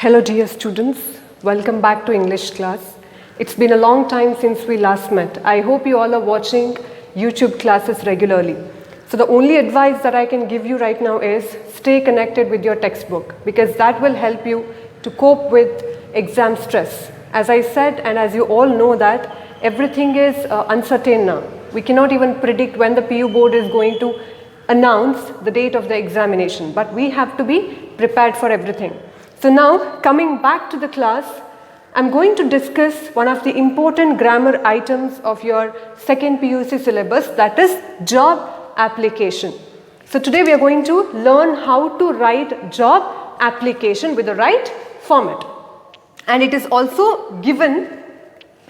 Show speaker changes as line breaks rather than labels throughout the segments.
Hello dear students, welcome back to English class. It's been a long time since we last met. I hope you all are watching YouTube classes regularly. So the only advice that I can give you right now is stay connected with your textbook because that will help you to cope with exam stress. As I said and as you all know that everything is uncertain now. We cannot even predict when the PU board is going to announce the date of the examination, but we have to be prepared for everything. So now coming back to the class, I'm going to discuss one of the important grammar items of your second PUC syllabus, that is job application. So today we are going to learn how to write job application with the right format. And it is also given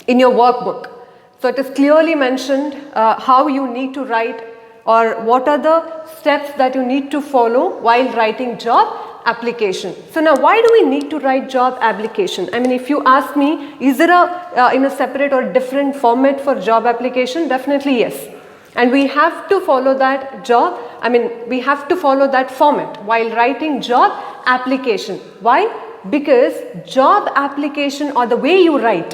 in your workbook. So it is clearly mentioned how you need to write or what are the steps that you need to follow while writing job application. So now why do we need to write job application? I mean, if you ask me, is there a separate or different format for job application? Definitely yes. And we have to follow that we have to follow that format while writing job application. Why? Because job application or the way you write,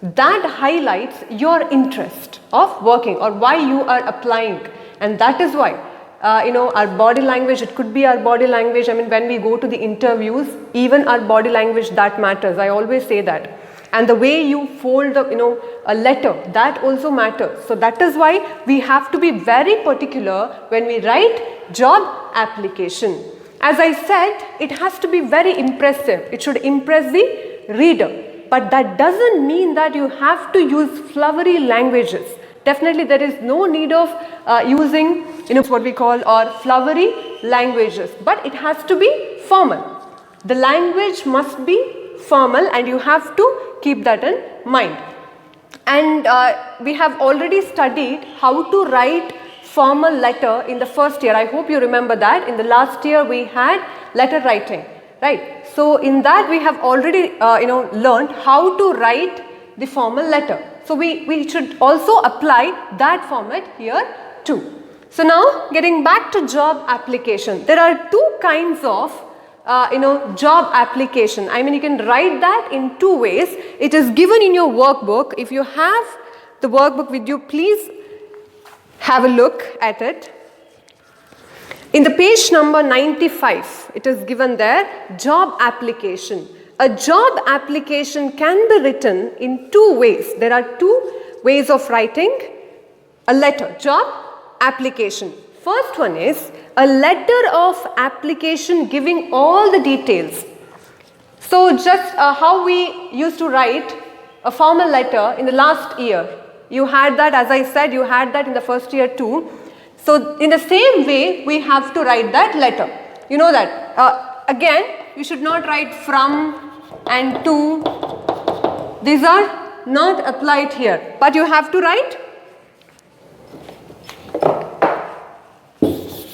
that highlights your interest of working or why you are applying. And that is why our body language, it could be our body language. I mean, when we go to the interviews, even our body language, that matters. I always say that. And the way you fold a letter, that also matters. So that is why we have to be very particular when we write job application. As I said, it has to be very impressive. It should impress the reader. But that doesn't mean that you have to use flowery languages. Definitely there is no need of using what we call or flowery languages, but it has to be formal. The language must be formal and you have to keep that in mind. And we have already studied how to write formal letter in the first year. I hope you remember that. In the last year we had letter writing, right? So in that we have already learned how to write the formal letter. So we should also apply that format here too. So now getting back to job application, there are two kinds of job application. I mean, you can write that in two ways. It is given in your workbook. If you have the workbook with you, please have a look at it. In the page number 95, it is given there, job application. A job application can be written in two ways. There are two ways of writing a letter, job application. First one is a letter of application giving all the details. So just how we used to write a formal letter in the last year. You had that, as I said, you had that in the first year too. So in the same way, we have to write that letter. You know that. Again, you should not write from and to. These are not applied here. But you have to write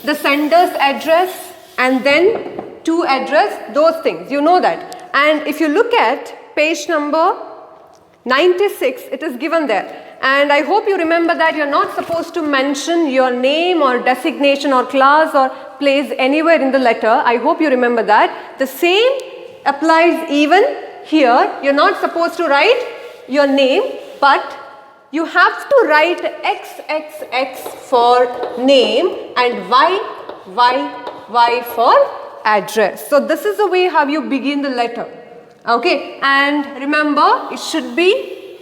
the sender's address and then to address, those things. You know that. And if you look at page number 96, it is given there. And I hope you remember that you're not supposed to mention your name or designation or class or place anywhere in the letter. I hope you remember that. The same applies even here. You're not supposed to write your name, but you have to write XXX for name and Y for address. So this is the way how you begin the letter. Okay, and remember it should be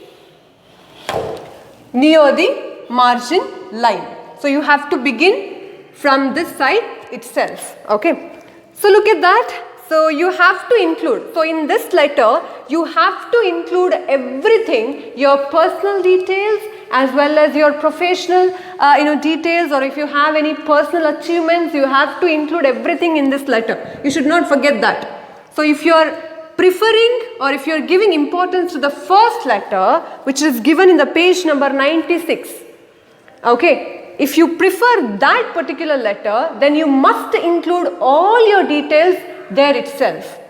near the margin line. So you have to begin from this side itself. Okay, so look at that. So you have to include, so in this letter you have to include everything, your personal details as well as your professional details, or if you have any personal achievements, you have to include everything in this letter. You should not forget that. So if you are preferring or if you are giving importance to the first letter, which is given in the page number 96, okay, if you prefer that particular letter, then you must include all your details there itself.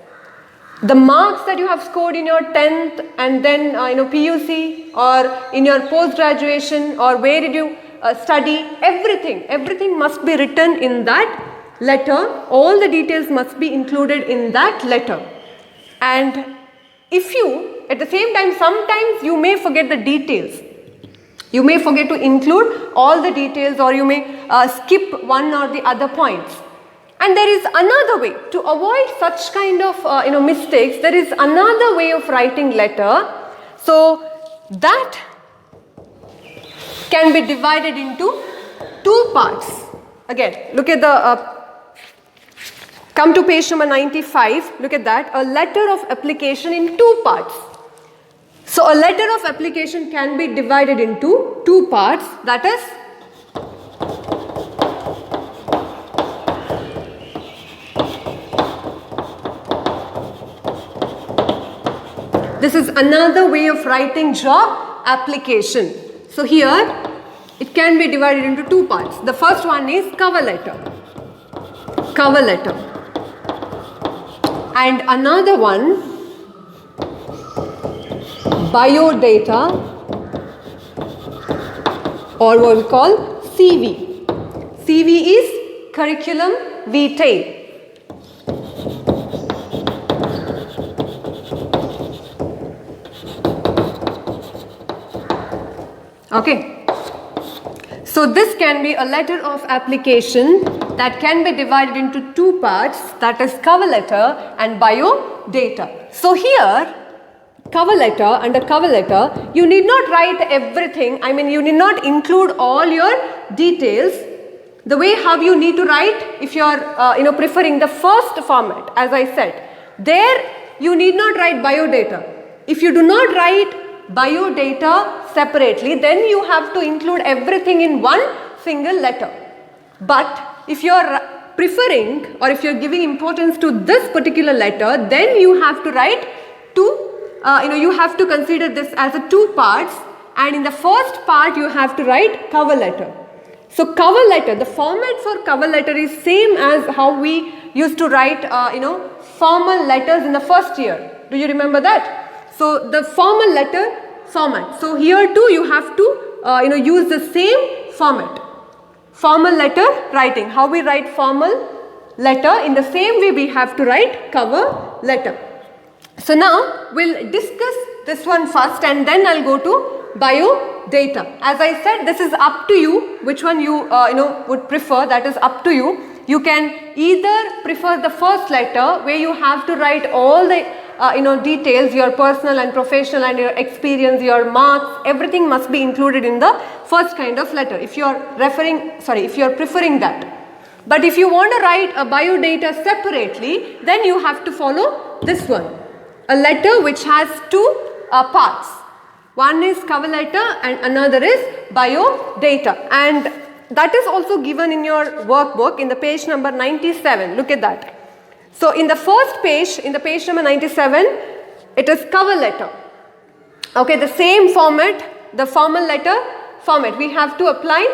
The marks that you have scored in your 10th and then PUC or in your post-graduation or where did you study, everything must be written in that letter. All the details must be included in that letter. And if you, at the same time, sometimes you may forget the details. You may forget to include all the details, or you may skip one or the other points. And there is another way to avoid such kind of mistakes. There is another way of writing letter. So that can be divided into two parts. Again, look at the come to page number 95. Look at that. A letter of application in two parts. So a letter of application can be divided into two parts. That is, this is another way of writing job application. So here it can be divided into two parts. The first one is cover letter. Cover letter. And another one, biodata, or what we call CV. CV is curriculum vitae. Okay. So this can be a letter of application that can be divided into two parts, that is cover letter and biodata. So here, cover letter, under cover letter, you need not write everything. I mean, you need not include all your details. The way how you need to write, if you are preferring the first format, as I said, there you need not write biodata. If you do not write biodata separately, then you have to include everything in one single letter. But if you are preferring, or if you are giving importance to this particular letter, then you have to write two. You have to consider this as a two parts, and in the first part you have to write cover letter. So cover letter, the format for cover letter is same as how we used to write formal letters in the first year. Do you remember that? So the formal letter format. So here too you have to use the same format. Formal letter writing. How we write formal letter, in the same way we have to write cover letter. So now we'll discuss this one first, and then I'll go to biodata. As I said, this is up to you which one you would prefer. That is up to you. You can either prefer the first letter, where you have to write all the details, your personal and professional and your experience, your marks, everything must be included in the first kind of letter, if you are preferring that. But if you want to write a biodata separately, then you have to follow this one. A letter which has two parts. One is cover letter and another is biodata. And that is also given in your workbook in the page number 97. Look at that. So in the first page, in the page number 97, it is cover letter. Okay, the same format, the formal letter format. We have to apply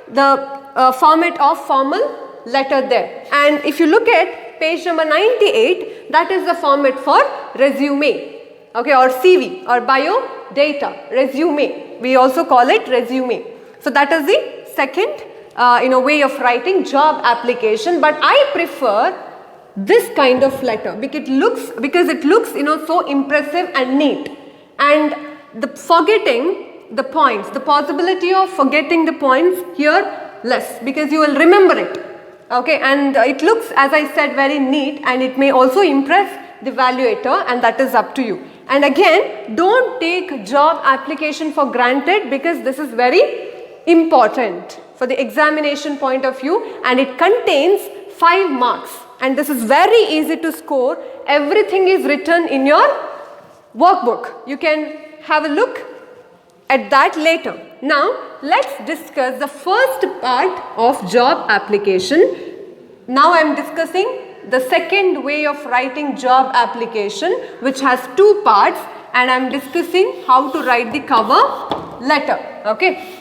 the format of formal letter there. And if you look at page number 98, that is the format for resume, okay, or CV or biodata, resume. We also call it resume. So that is the second way of writing job application. But I prefer this kind of letter because it looks so impressive and neat, and the forgetting the points, the possibility of forgetting the points here less, because you will remember it. Okay, and it looks, as I said, very neat, and it may also impress the evaluator, and that is up to you. And again, don't take job application for granted, because this is very important for the examination point of view, and it contains 5 marks, and this is very easy to score. Everything is written in your workbook. You can have a look at that later. Now, let's discuss the first part of job application. Now I am discussing the second way of writing job application, which has 2 parts, and I am discussing how to write the cover letter. Okay.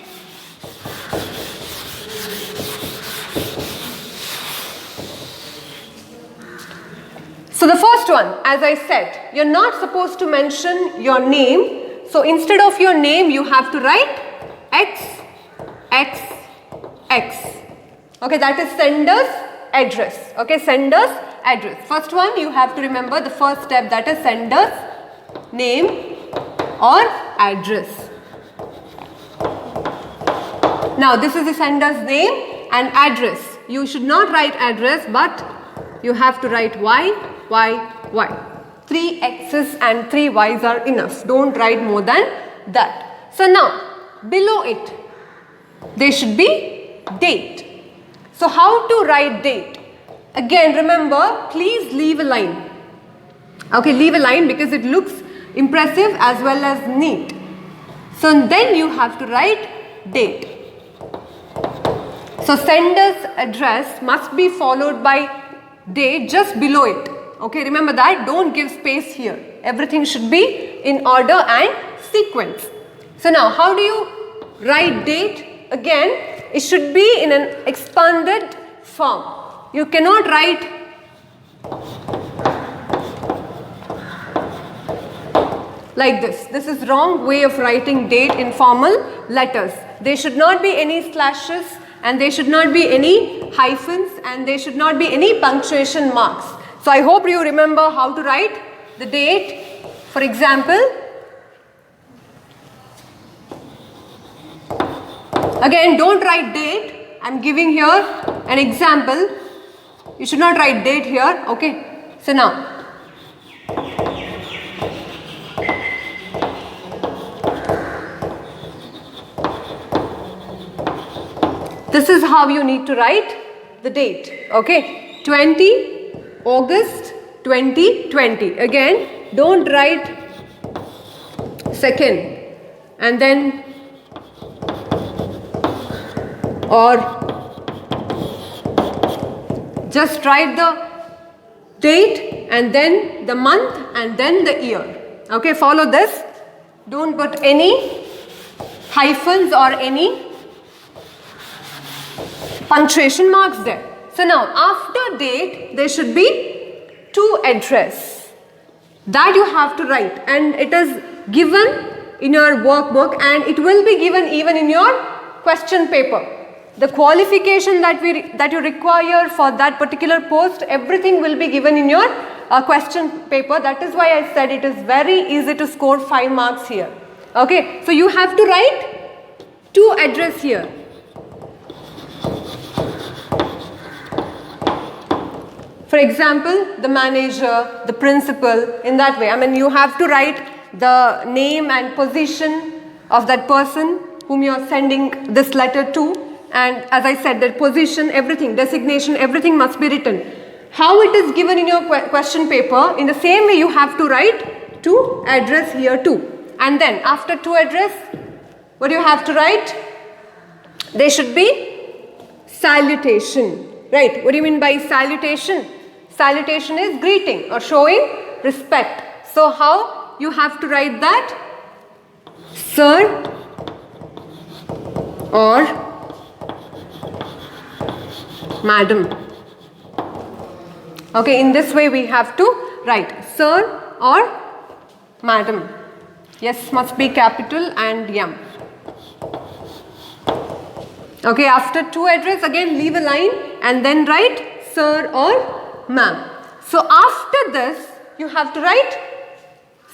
So the first one, as I said, you're not supposed to mention your name. So instead of your name, you have to write X, X, X. Okay, that is sender's address. Okay, sender's address. First one, you have to remember the first step, that is sender's name or address. Now this is the sender's name and address. You should not write address, but you have to write Y, Y, Y. 3 X's and 3 Y's are enough. Don't write more than that. So now below it there should be date. So how to write date? Again remember, please leave a line. Okay, leave a line because it looks impressive as well as neat. So then you have to write date. So sender's address must be followed by date just below it. Okay, remember that. Don't give space here. Everything should be in order and sequence. So now how do you write date? Again, it should be in an expanded form. You cannot write like this. This is wrong way of writing date in formal letters. There should not be any slashes and there should not be any hyphens and there should not be any punctuation marks. So I hope you remember how to write the date. For example, again don't write date. I am giving here an example. You should not write date here. Okay. So now this is how you need to write the date. Okay. 20 August 2020. Again, don't write second and then or just write the date and then the month and then the year. Okay, follow this. Don't put any hyphens or any punctuation marks there. So now after date there should be to address. That you have to write and it is given in your workbook and it will be given even in your question paper. The qualification that you require for that particular post, everything will be given in your question paper. That is why I said it is very easy to score 5 marks here. Okay, so you have to write to address here. For example, the manager, the principal, in that way. I mean, you have to write the name and position of that person whom you are sending this letter to. And as I said, the position, everything, designation, everything must be written. How it is given in your question paper, in the same way you have to write to address here too. And then after to address, what do you have to write? There should be salutation. Right, what do you mean by salutation? Salutation is greeting or showing respect. So how you have to write that? Sir or Madam. Okay, in this way we have to write Sir or Madam. Yes, must be capital and M. Okay, after to address again leave a line and then write Sir or Ma'am. So after this you have to write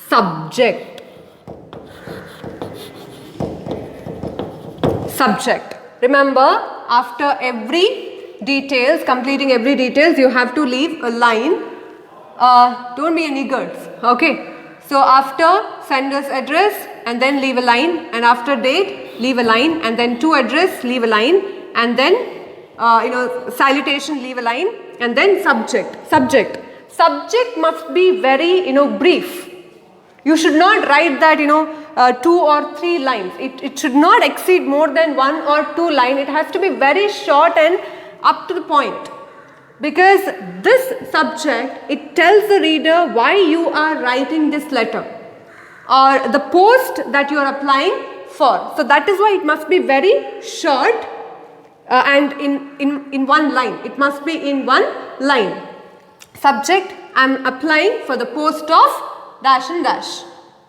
subject. Subject. Remember, after every details, completing every details, you have to leave a line. Don't be any girls. Okay. So after sender's address and then leave a line, and after date leave a line, and then to address leave a line, and then salutation leave a line, and then subject. Subject must be very brief. You should not write that 2 or 3 lines. It should not exceed more than 1 or 2 lines. It has to be very short and up to the point, because this subject, it tells the reader why you are writing this letter or the post that you are applying for. So that is why it must be very short and in one line. It must be in one line. Subject, I am applying for the post of dash and dash.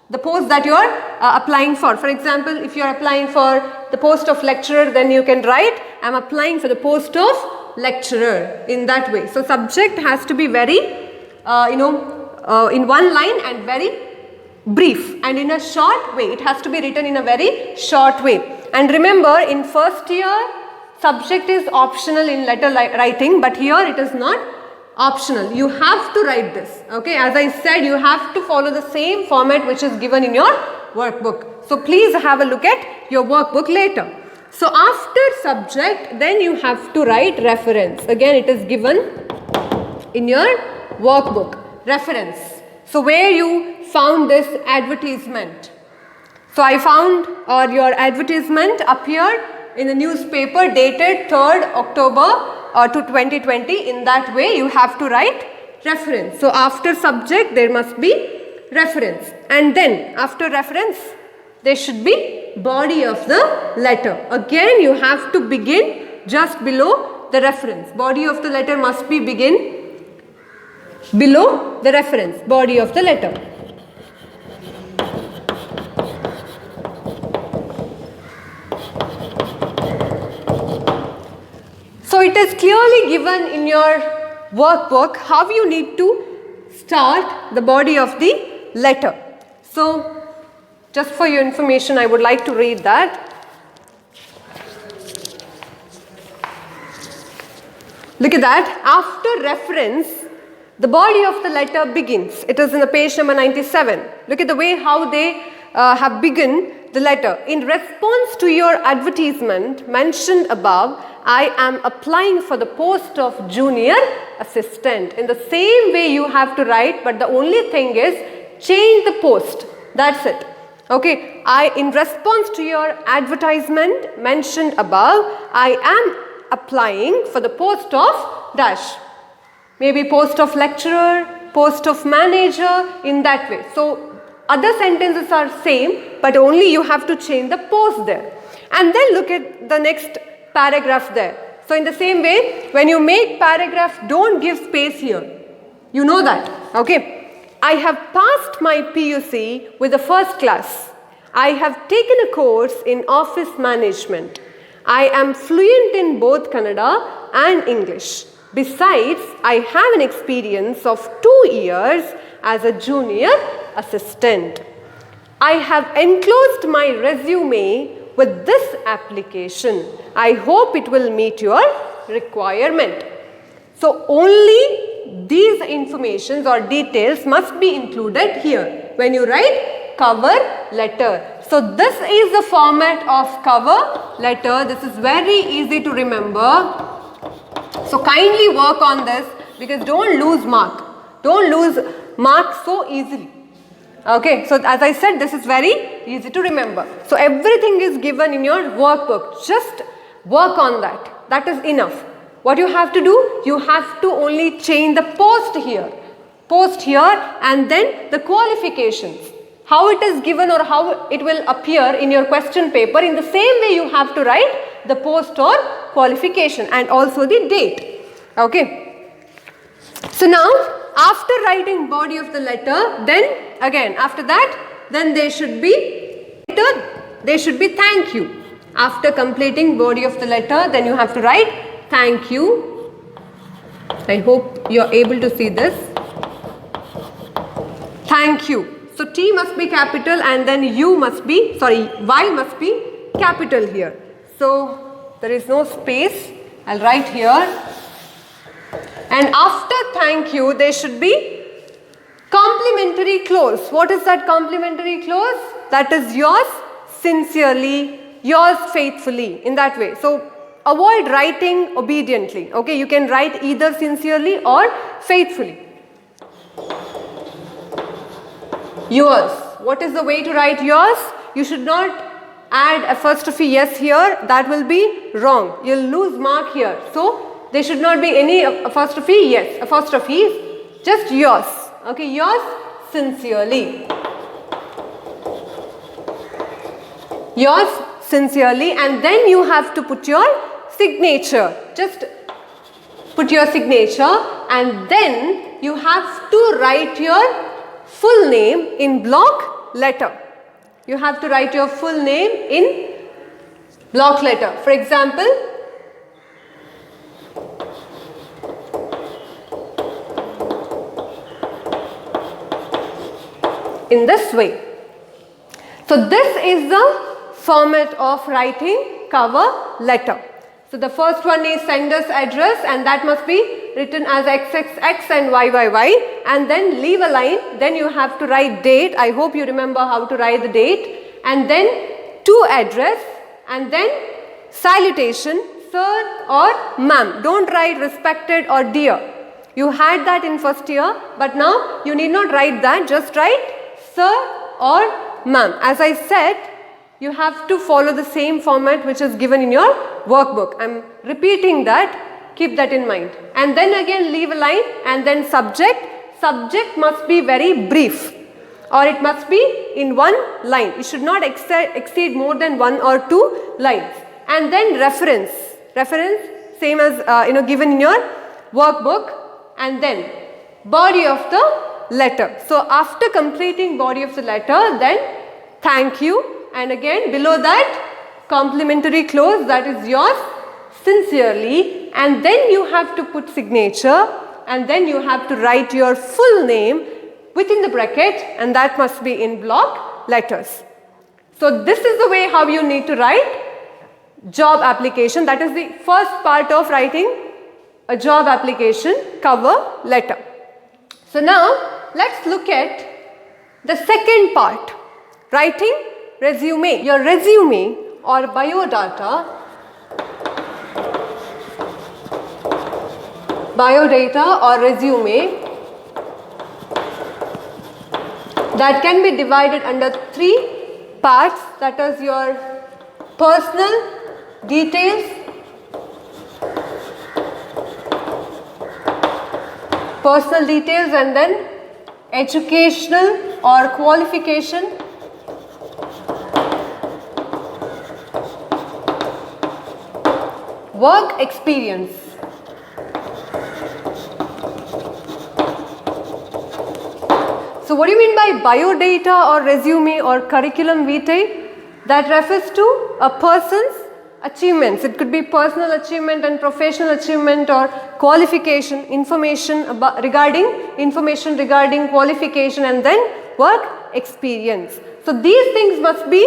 The post that you are applying for. For example, if you are applying for the post of lecturer, then you can write, I am applying for the post of lecturer, in that way. So subject has to be very, in one line and very brief, and in a short way. It has to be written in a very short way. And remember, in first year, subject is optional in letter writing, but here it is not optional. You have to write this. Okay, as I said, you have to follow the same format which is given in your workbook. So please have a look at your workbook later. So after subject, then you have to write reference. Again, it is given in your workbook. Reference. So where you found this advertisement. So I found your advertisement appeared in the newspaper dated 3rd October to 2020. In that way you have to write reference. So after subject there must be reference, and then after reference there should be body of the letter. Again you have to begin just below the reference. Body of the letter must be begin below the reference, body of the letter. So it is clearly given in your workbook how you need to start the body of the letter. So just for your information, I would like to read that. Look at that. After reference, the body of the letter begins. It is in the page number 97. Look at the way how they have begun the letter. In response to your advertisement mentioned above, I am applying for the post of junior assistant. In the same way you have to write, but the only thing is change the post. That's it. Okay. In response to your advertisement mentioned above, I am applying for the post of dash. Maybe post of lecturer, post of manager, in that way. So other sentences are same, but only you have to change the post there. And then look at the next paragraph there. So in the same way, when you make paragraph, don't give space here. You know that. Okay. I have passed my PUC with the first class. I have taken a course in office management. I am fluent in both Kannada and English. Besides, I have an experience of 2 years as a junior assistant. I have enclosed my resume with this application. I hope it will meet your requirement. So only these informations or details must be included here when you write cover letter. So this is the format of cover letter. This is very easy to remember. So kindly work on this, because don't lose mark. Don't lose mark so easily. Okay, so as I said, this is very easy to remember. So everything is given in your workbook. Just work on that. That is enough. What you have to do? You have to only change the post here. Post here, and then the qualifications. How it is given or how it will appear in your question paper. In the same way you have to write the post or qualification, and also the date. Okay. So now after writing body of the letter, then again after that, then there should be thank you. After completing body of the letter, then you have to write thank you. I hope you are able to see this. Thank you. So T must be capital, and then Y must be capital here. So there is no space. I'll write here. And after thank you, there should be complimentary clause. What is that complimentary clause? That is yours sincerely, yours faithfully, in that way. So avoid writing obediently. Okay, you can write either sincerely or faithfully. Yours. What is the way to write yours? You should not add apostrophe yes here. That will be wrong. You'll lose mark here. So there should not be any apostrophe yes. Apostrophe, just yours. Okay, yours sincerely. Yours sincerely, and then you have to put your signature. Just put your signature, and then you have to write your full name in block letter. You have to write your full name in block letter. For example, in this way. So this is the format of writing cover letter. So the first one is sender's address, and that must be written as XXX and YYY, and then leave a line. Then you have to write date. I hope you remember how to write the date, and then to address, and then salutation, sir or ma'am. Don't write respected or dear. You had that in first year, but now you need not write that. Just write sir or ma'am. As I said, you have to follow the same format which is given in your workbook. I am repeating that, keep that in mind. And then again leave a line, and then subject. Subject must be very brief, or it must be in one line. It should not exceed more than 1 or 2 lines. And then reference. Reference same as given in your workbook, and then body of the letter. So after completing body of the letter, then thank you. And again below that complimentary clause, that is yours sincerely, and then you have to put signature, and then you have to write your full name within the bracket, and that must be in block letters. So this is the way how you need to write job application. That is the first part of writing a job application cover letter. So now let's look at the second part, writing resume. Your resume or biodata or resume, that can be divided under 3 parts, that is your personal details, and then educational or qualification, work experience. So what do you mean by biodata or resume or curriculum vitae? That refers to a person's achievements. It could be personal achievement and professional achievement, or qualification, information regarding qualification, and then work experience. So these things must be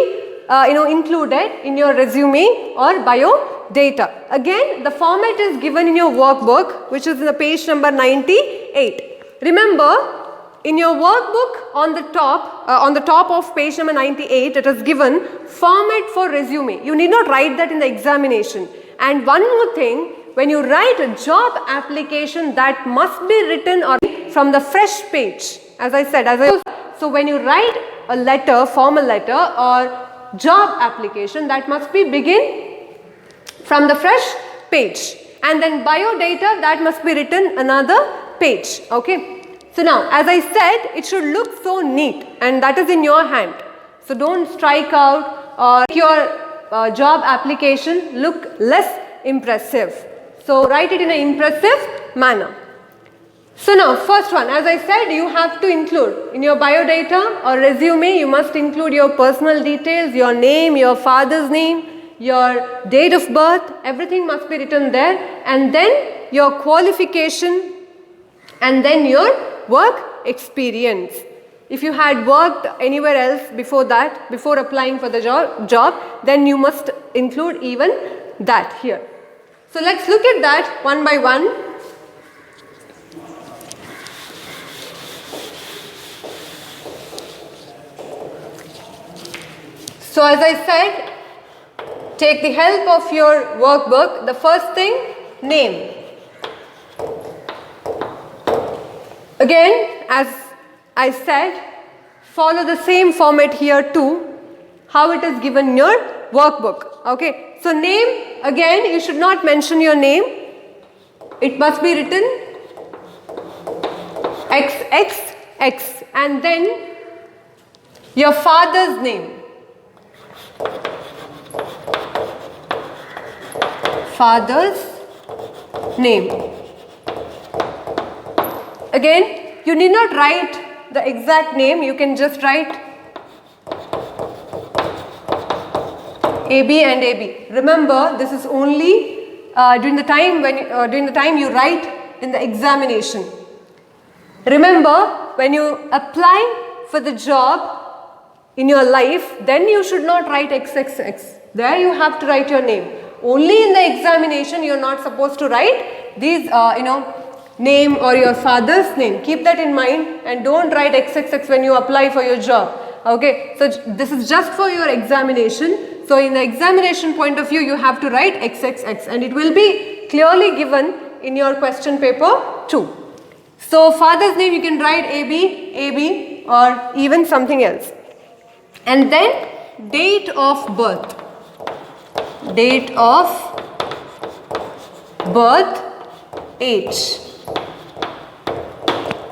included in your resume or bio data. Again, the format is given in your workbook, which is in the page number 98. Remember, in your workbook on the top of page number 98, it is given format for resume. You need not write that in the examination. And one more thing, when you write a job application, that must be written or from the fresh page. As I said, so when you write a letter, formal letter or job application, that must be begin from the fresh page, and then biodata, that must be written another page. Okay. So now, as I said, it should look so neat, and that is in your hand. So don't strike out or make your job application look less impressive. So write it in an impressive manner. So now, first one, as I said, you have to include in your biodata or resume, you must include your personal details, your name, your father's name, your date of birth, everything must be written there, and then your qualification, and then your work experience. If you had worked anywhere else before that, before applying for the job, then you must include even that here. So let's look at that one by one. So as I said, take the help of your workbook. The first thing, name. Again, as I said, follow the same format here too, how it is given in your workbook. Okay, so name, again, you should not mention your name. It must be written XXX, and then your father's name. Father's name. Again, you need not write the exact name, you can just write AB and AB. Remember, this is only during the time you write in the examination. Remember, when you apply for the job in your life, then you should not write XXX. There you have to write your name. Only in the examination you are not supposed to write these, name or your father's name. Keep that in mind and don't write XXX when you apply for your job. Okay, so this is just for your examination. So in the examination point of view, you have to write XXX and it will be clearly given in your question paper too. So father's name you can write AB, AB or even something else. And then date of birth. Date of birth, age.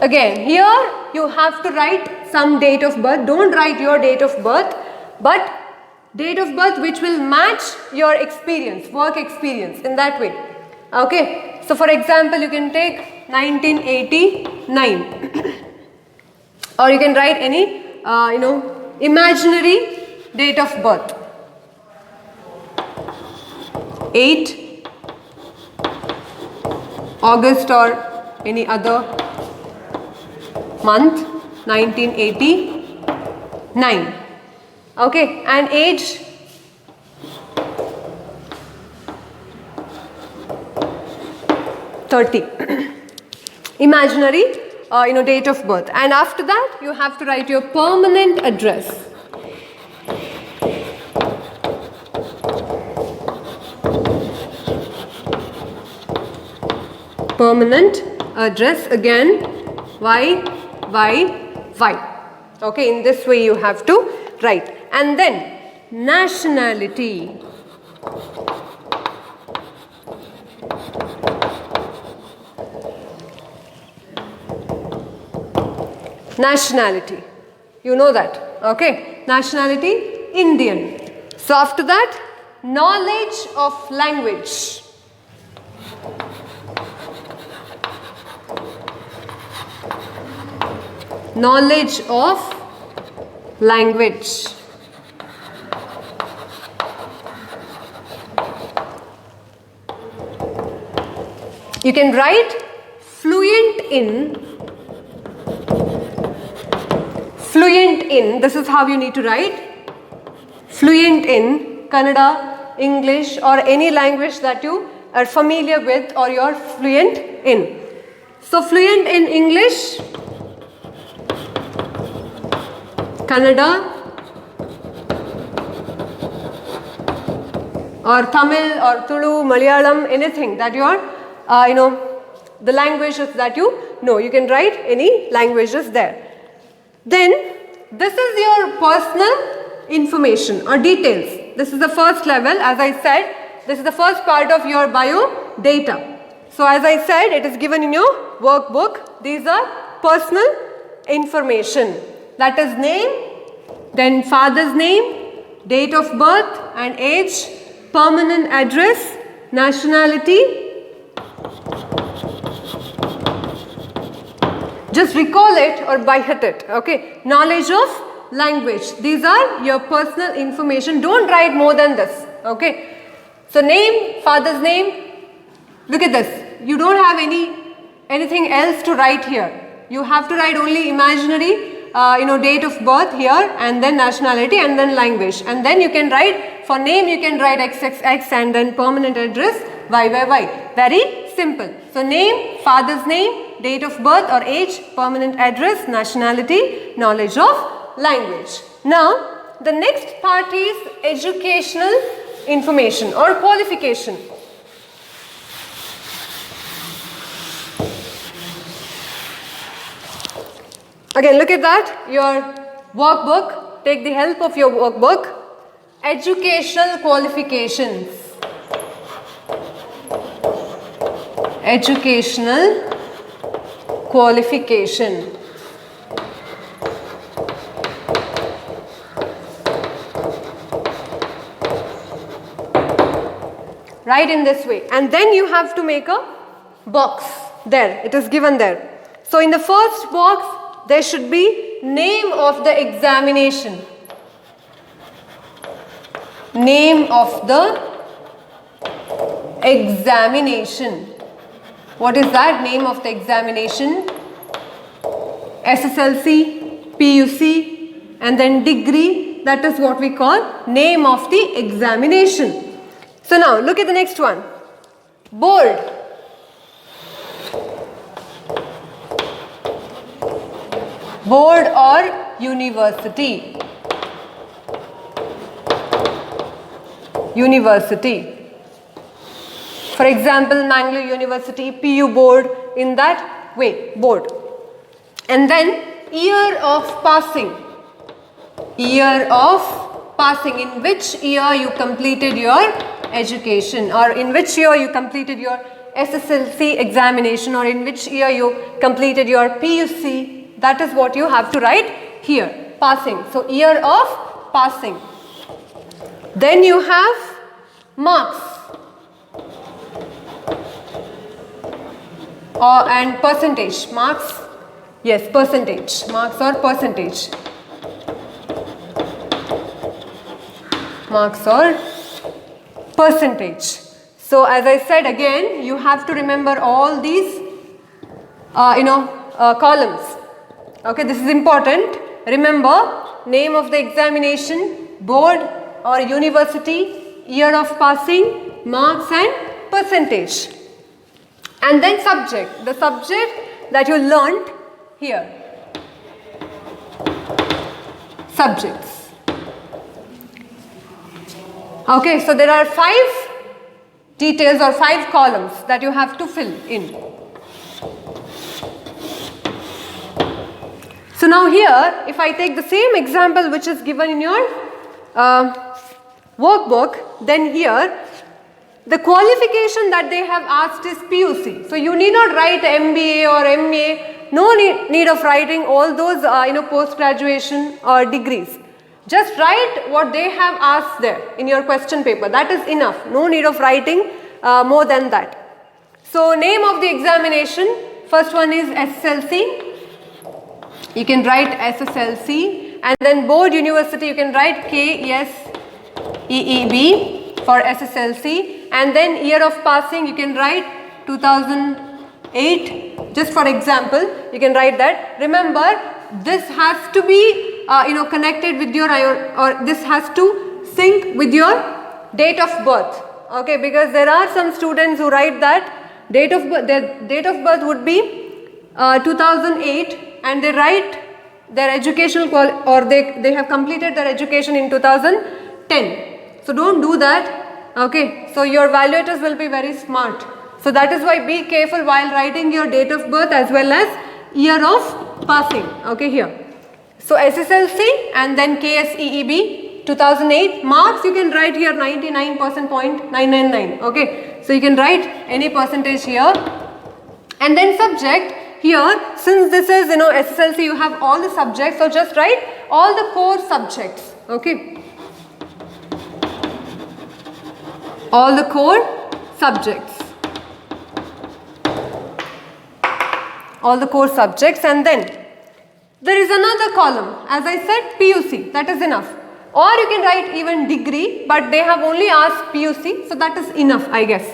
Again, here you have to write some date of birth. Don't write your date of birth, but date of birth which will match your experience, work experience in that way. Okay, so for example, you can take 1989 or you can write any, imaginary date of birth. 8 August or any other month, 1989. Okay, and age, imaginary date of birth. And after that you have to write your permanent address. Permanent address, again Y. Okay, in this way you have to write. And then nationality. Nationality, you know that. Okay, nationality Indian. So after that, knowledge of language. Knowledge of language. You can write fluent in. Fluent in, this is how you need to write. Fluent in Kannada, English or any language that you are familiar with or you are fluent in. So fluent in English, Kannada or Tamil or Tulu, Malayalam, anything that you are, the languages that you know. You can write any languages there. Then this is your personal information or details. This is the first level. As I said, this is the first part of your bio data. So as I said, it is given in your workbook. These are personal information. That is name, then father's name, date of birth and age, permanent address, nationality. Just recall it or by heart it. Okay. Knowledge of language. These are your personal information. Don't write more than this. Okay. So name, father's name. Look at this. You don't have anything else to write here. You have to write only imaginary, date of birth here and then nationality and then language. And then you can write, for name you can write XXX and then permanent address YYY. Very simple. So name, father's name, date of birth or age, permanent address, nationality, knowledge of language. Now, the next part is educational information or qualification. Again, look at that, your workbook, take the help of your workbook. Educational qualifications. Educational qualification. Write in this way and then you have to make a box there. It is given there. So in the first box there should be name of the examination. Name of the examination. What is that? Name of the examination. SSLC, PUC, and then degree. That is what we call name of the examination. So now look at the next one. Board. Board or university. University. For example, Mangalore University, PU board, in that way, board. And then year of passing. Year of passing, in which year you completed your education, or in which year you completed your SSLC examination, or in which year you completed your PUC. That is what you have to write here, passing. So year of passing. Then you have marks and percentage. Marks, yes, percentage. Marks or percentage. Marks or percentage. So as I said again, you have to remember all these columns. Okay, this is important. Remember name of the examination, board or university, year of passing, marks and percentage. And then subject, the subject that you learnt here. Subjects. Okay, so there are 5 details or 5 columns that you have to fill in. So now here, if I take the same example which is given in your workbook, then here the qualification that they have asked is PUC. So you need not write MBA or MA, no need of writing all those post-graduation or degrees. Just write what they have asked there in your question paper. That is enough. No need of writing more than that. So name of the examination, first one is SSLC. You can write SSLC, and then board university you can write KSEEB for SSLC, and then year of passing you can write 2008. Just for example, you can write that. Remember, this has to be connected with your, or this has to sync with your date of birth. Okay, because there are some students who write that date of birth, their date of birth would be 2008, and they write their educational or they have completed their education in 2010. So don't do that. Okay, so your evaluators will be very smart. So that is why be careful while writing your date of birth as well as year of passing. Okay, here. So SSLC and then KSEEB 2008. Marks you can write here 99%.999. Okay, so you can write any percentage here. And then subject. Here, since this is SSLC, you have all the subjects, so just write all the core subjects. Okay, all the core subjects, all the core subjects, and then there is another column. As I said, PUC, that is enough. Or you can write even degree, but they have only asked PUC, so that is enough, I guess.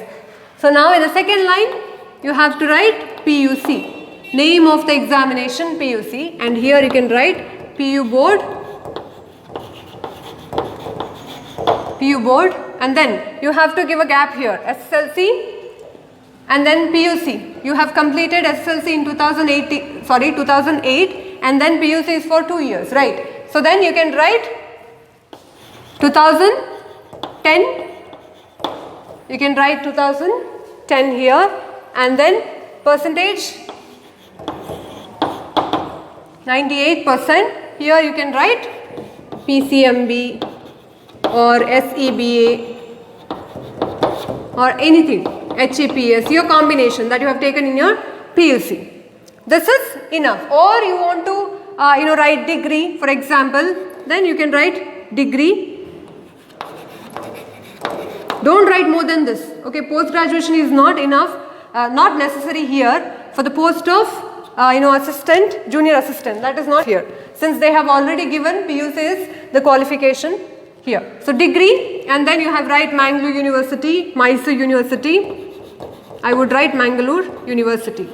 So now in the second line, you have to write PUC. Name of the examination, PUC, and here you can write PU board, and then you have to give a gap here, SSLC and then PUC. You have completed SSLC in 2008, and then PUC is for 2 years, right? So then you can write 2010, you can write 2010 here, and then percentage 98%. Here you can write PCMB or SEBA or anything, HAPS, your combination that you have taken in your PUC. This is enough. Or you want to write degree, for example, then you can write degree. Don't write more than this. Okay, post graduation is not enough, not necessary here for the post of assistant, junior assistant. That is not here, since they have already given PUC is the qualification here. So degree, and then you have write Mangalore University, Mysore University. I would write Mangalore University.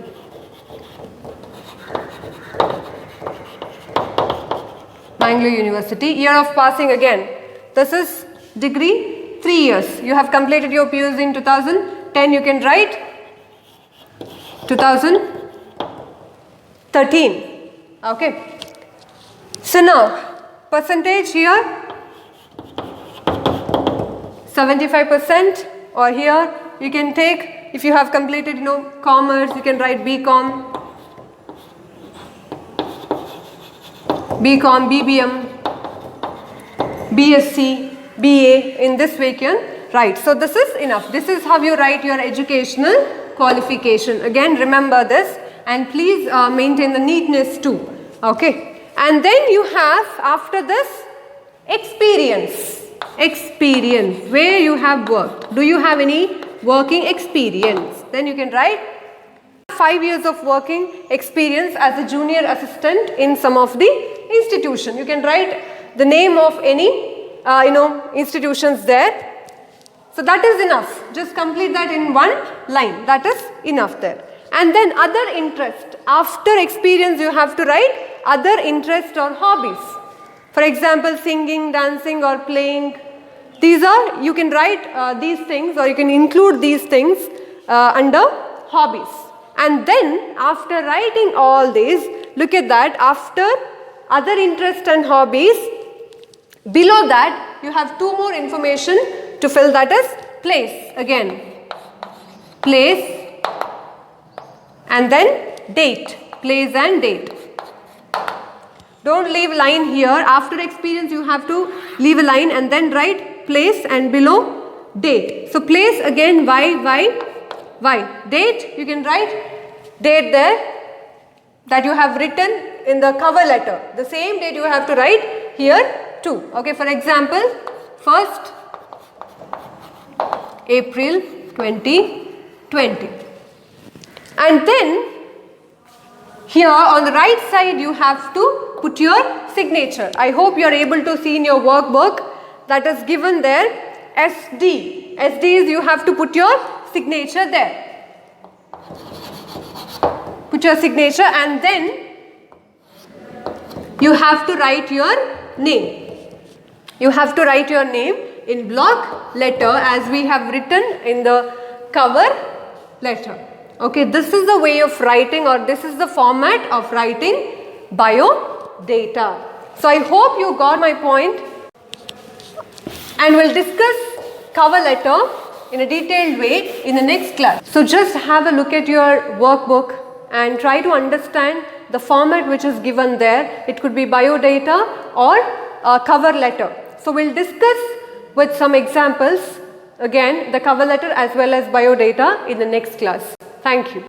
Bangalore University. Year of passing again. This is degree, 3 years. You have completed your PUC in 2010. You can write 2013. Okay. So now, percentage here, 75%, or here you can take, if you have completed, commerce, you can write BCom, BBM, BSc, BA, in this way you can write. So this is enough. This is how you write your educational qualification. Again, remember this, and please maintain the neatness too. Okay. And then you have, after this, experience, where you have worked. Do you have any working experience? Then you can write 5 years of working experience as a junior assistant in some of the institution. You can write the name of any institutions there. So that is enough. Just complete that in one line. That is enough there. And then other interest. After experience you have to write other interest or hobbies. For example, singing, dancing or playing. These are, you can write these things, or you can include these things under hobbies. And then after writing all these, look at that, after other interest and hobbies, below that you have 2 more information to fill, that is place. Again, place and then date, place and date. Don't leave line here. After experience you have to leave a line and then write place and below date. So place again, why. Date, you can write date there that you have written in the cover letter. The same date you have to write here too. Okay, for example, 1st April 2020. And then here on the right side you have to put your signature. I hope you are able to see in your workbook that is given there, SD. SD is you have to put your signature there. Put your signature and then you have to write your name. You have to write your name in block letter as we have written in the cover letter. Okay, this is the way of writing, or this is the format of writing bio data. So I hope you got my point, and we'll discuss cover letter in a detailed way in the next class. So just have a look at your workbook and try to understand the format which is given there. It could be bio data or cover letter. So we'll discuss with some examples again the cover letter as well as bio data in the next class. Thank you.